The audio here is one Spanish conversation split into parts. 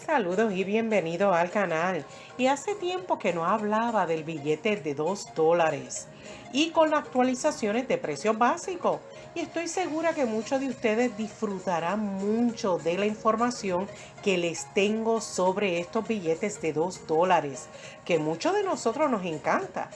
Saludos y bienvenido al canal. Y hace tiempo que no hablaba del billete de $2 y con las actualizaciones de precios básicos. Y estoy segura que muchos de ustedes disfrutarán mucho de la información que les tengo sobre estos billetes de $2, que muchos de nosotros nos encanta.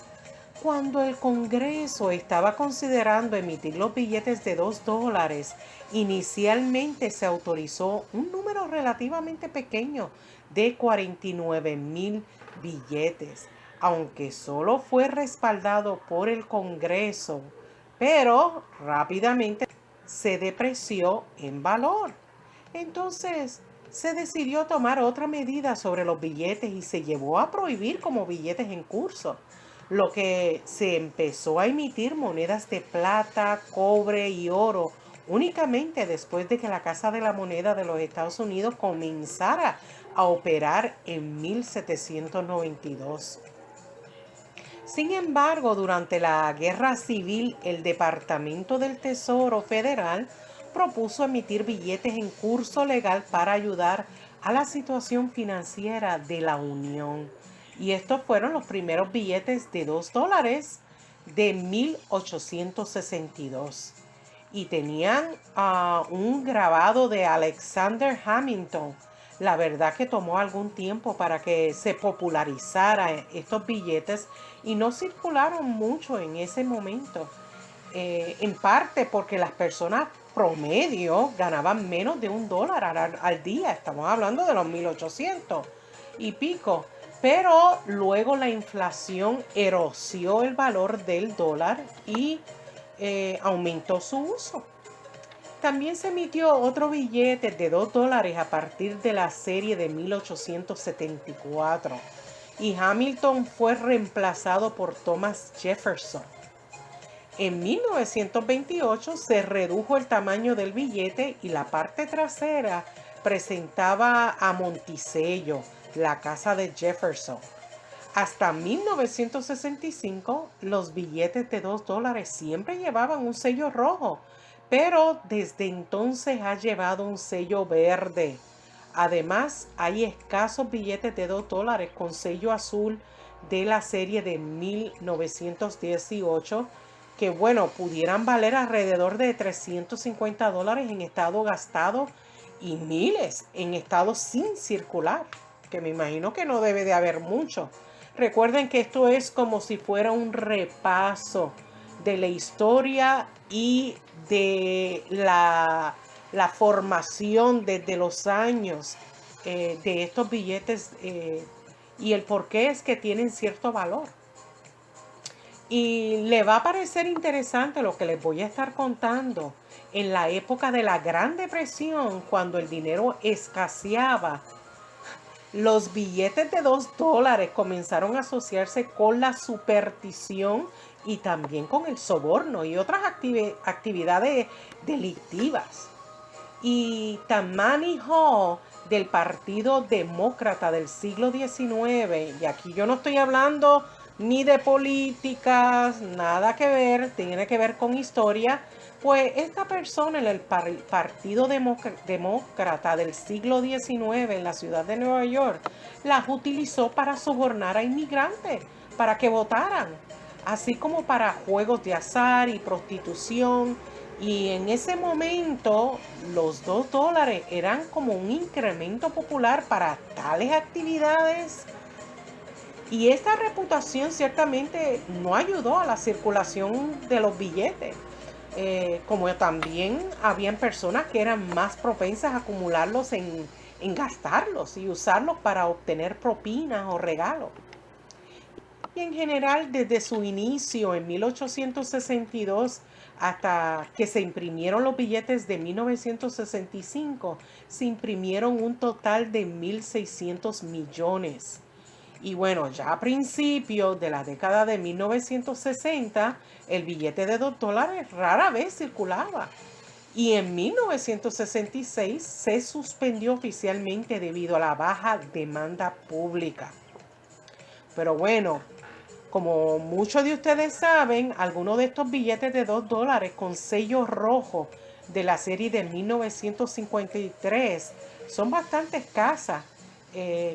Cuando el Congreso estaba considerando emitir los billetes de $2, inicialmente se autorizó un número relativamente pequeño de 49,000 billetes, aunque solo fue respaldado por el Congreso, pero rápidamente se depreció en valor. Entonces, se decidió tomar otra medida sobre los billetes y se llevó a prohibir como billetes en curso, lo que se empezó a emitir monedas de plata, cobre y oro únicamente después de que la Casa de la Moneda de los Estados Unidos comenzara a operar en 1792. Sin embargo, durante la Guerra Civil, el Departamento del Tesoro Federal propuso emitir billetes en curso legal para ayudar a la situación financiera de la Unión. Y estos fueron los primeros billetes de $2 de 1862. Y tenían un grabado de Alexander Hamilton. La verdad que tomó algún tiempo para que se popularizara estos billetes y no circularon mucho en ese momento. En parte porque las personas promedio ganaban menos de $1 al día. Estamos hablando de los 1800 y pico. Pero luego la inflación erosió el valor del dólar y aumentó su uso. También se emitió otro billete de $2 a partir de la serie de 1874 y Hamilton fue reemplazado por Thomas Jefferson. En 1928 se redujo el tamaño del billete y la parte trasera presentaba a Monticello, la casa de Jefferson. Hasta 1965, los billetes de $2 siempre llevaban un sello rojo, pero desde entonces ha llevado un sello verde. Además, hay escasos billetes de $2 con sello azul de la serie de 1918 que, bueno, pudieran valer alrededor de $350 en estado gastado y miles en estado sin circular, que me imagino que no debe de haber mucho. Recuerden que esto es como si fuera un repaso de la historia y de la formación desde los años de estos billetes y el por qué es que tienen cierto valor. Y le va a parecer interesante lo que les voy a estar contando. En la época de la Gran Depresión, cuando el dinero escaseaba, los billetes de $2 comenzaron a asociarse con la superstición y también con el soborno y otras actividades delictivas. Y Tammany Hall del Partido Demócrata del siglo XIX, y aquí yo no estoy hablando ni de políticas, nada que ver, tiene que ver con historia, pues esta persona en el Partido Demócrata del siglo XIX en la ciudad de Nueva York las utilizó para sobornar a inmigrantes para que votaran, así como para juegos de azar y prostitución. Y en ese momento los $2 eran como un incremento popular para tales actividades. Y esta reputación ciertamente no ayudó a la circulación de los billetes. Como también habían personas que eran más propensas a acumularlos en gastarlos y usarlos para obtener propinas o regalos. Y en general, desde su inicio en 1862 hasta que se imprimieron los billetes de 1965, se imprimieron un total de 1.600 millones. Y bueno, ya a principios de la década de 1960, el billete de $2 rara vez circulaba. Y en 1966 se suspendió oficialmente debido a la baja demanda pública. Pero bueno, como muchos de ustedes saben, algunos de estos billetes de $2 con sello rojo de la serie de 1953 son bastante escasas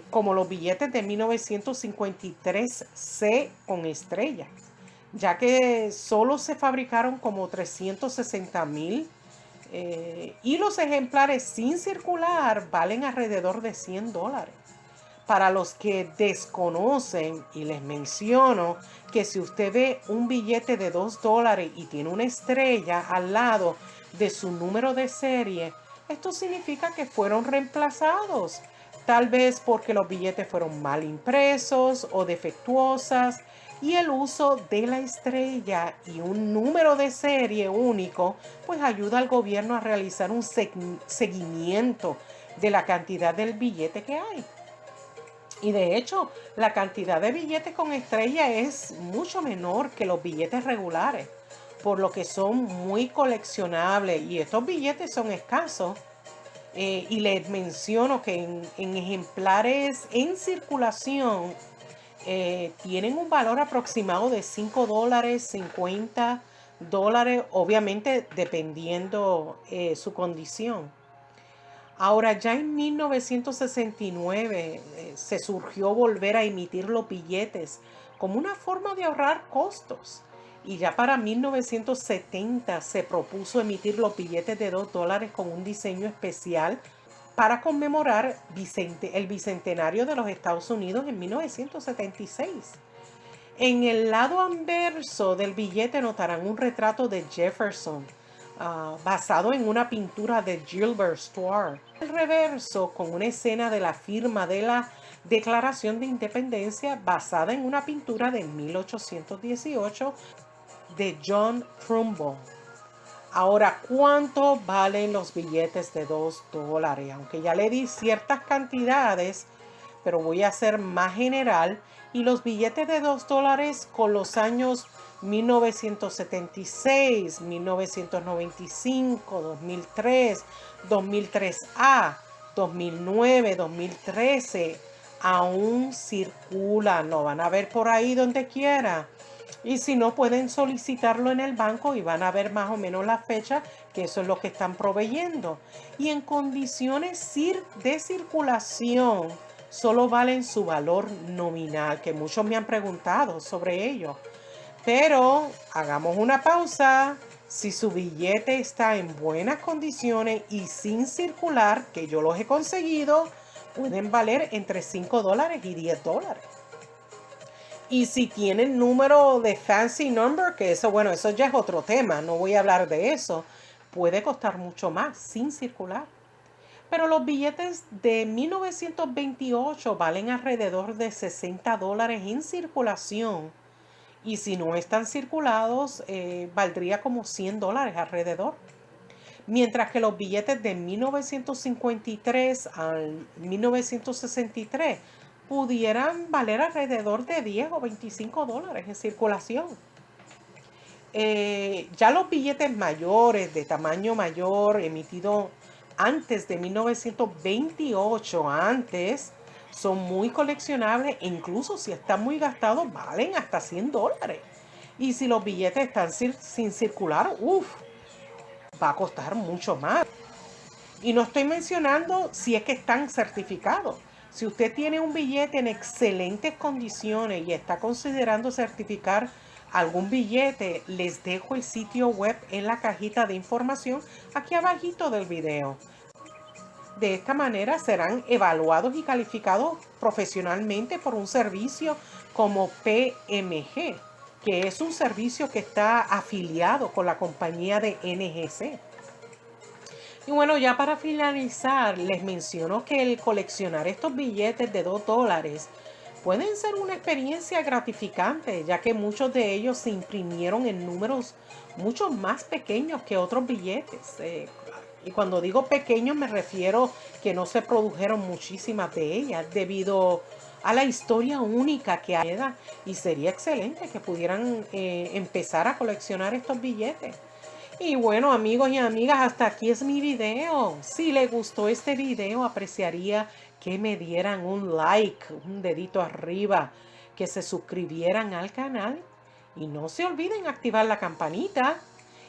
como los billetes de 1953C con estrella, ya que solo se fabricaron como 360,000 y los ejemplares sin circular valen alrededor de $100. Para los que desconocen, y les menciono que si usted ve un billete de $2 y tiene una estrella al lado de su número de serie, esto significa que fueron reemplazados. Tal vez porque los billetes fueron mal impresos o defectuosas, y el uso de la estrella y un número de serie único pues ayuda al gobierno a realizar un seguimiento de la cantidad del billete que hay. Y de hecho, la cantidad de billetes con estrella es mucho menor que los billetes regulares, por lo que son muy coleccionables y estos billetes son escasos. Y les menciono que en ejemplares en circulación tienen un valor aproximado de $5, $50, obviamente dependiendo su condición. Ahora, ya en 1969 se surgió volver a emitir los billetes como una forma de ahorrar costos. Y ya para 1970 se propuso emitir los billetes de $2 con un diseño especial para conmemorar el bicentenario de los Estados Unidos en 1976. En el lado anverso del billete notarán un retrato de Jefferson, basado en una pintura de Gilbert Stuart. El reverso con una escena de la firma de la Declaración de Independencia basada en una pintura de 1818 de John Trumbull. Ahora, ¿cuánto valen los billetes de $2? Aunque ya le di ciertas cantidades, pero voy a ser más general. Y los billetes de $2 con los años 1976, 1995, 2003, 2003A, 2009, 2013, aún circulan. Lo van a ver por ahí donde quiera. Y si no, pueden solicitarlo en el banco y van a ver más o menos la fecha, que eso es lo que están proveyendo. Y en condiciones de circulación, solo valen su valor nominal, que muchos me han preguntado sobre ello. Pero hagamos una pausa. Si su billete está en buenas condiciones y sin circular, que yo los he conseguido, pueden valer entre $5 y $10. Y si tienen número de fancy number, que eso, bueno, eso ya es otro tema, no voy a hablar de eso, puede costar mucho más sin circular. Pero los billetes de 1928 valen alrededor de $60 en circulación. Y si no están circulados, valdría como $100 alrededor. Mientras que los billetes de 1953 al 1963 pudieran valer alrededor de $10 o $25 en circulación. Ya los billetes mayores, de tamaño mayor, emitidos antes de 1928, son muy coleccionables e incluso si están muy gastados, valen hasta $100. Y si los billetes están sin circular, va a costar mucho más. Y no estoy mencionando si es que están certificados. Si usted tiene un billete en excelentes condiciones y está considerando certificar algún billete, les dejo el sitio web en la cajita de información aquí abajito del video. De esta manera serán evaluados y calificados profesionalmente por un servicio como PMG, que es un servicio que está afiliado con la compañía de NGC. Y bueno, ya para finalizar, les menciono que el coleccionar estos billetes de $2 pueden ser una experiencia gratificante, ya que muchos de ellos se imprimieron en números mucho más pequeños que otros billetes. Y cuando digo pequeños me refiero que no se produjeron muchísimas de ellas debido a la historia única que hay. Y sería excelente que pudieran empezar a coleccionar estos billetes. Y bueno, amigos y amigas, hasta aquí es mi video. Si les gustó este video, apreciaría que me dieran un like, un dedito arriba, que se suscribieran al canal y no se olviden activar la campanita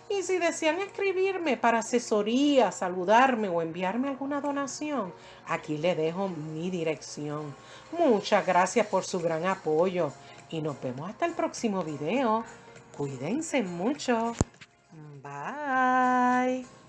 Y si desean escribirme para asesoría, saludarme o enviarme alguna donación, aquí le dejo mi dirección. Muchas gracias por su gran apoyo y nos vemos hasta el próximo video. Cuídense mucho. Bye.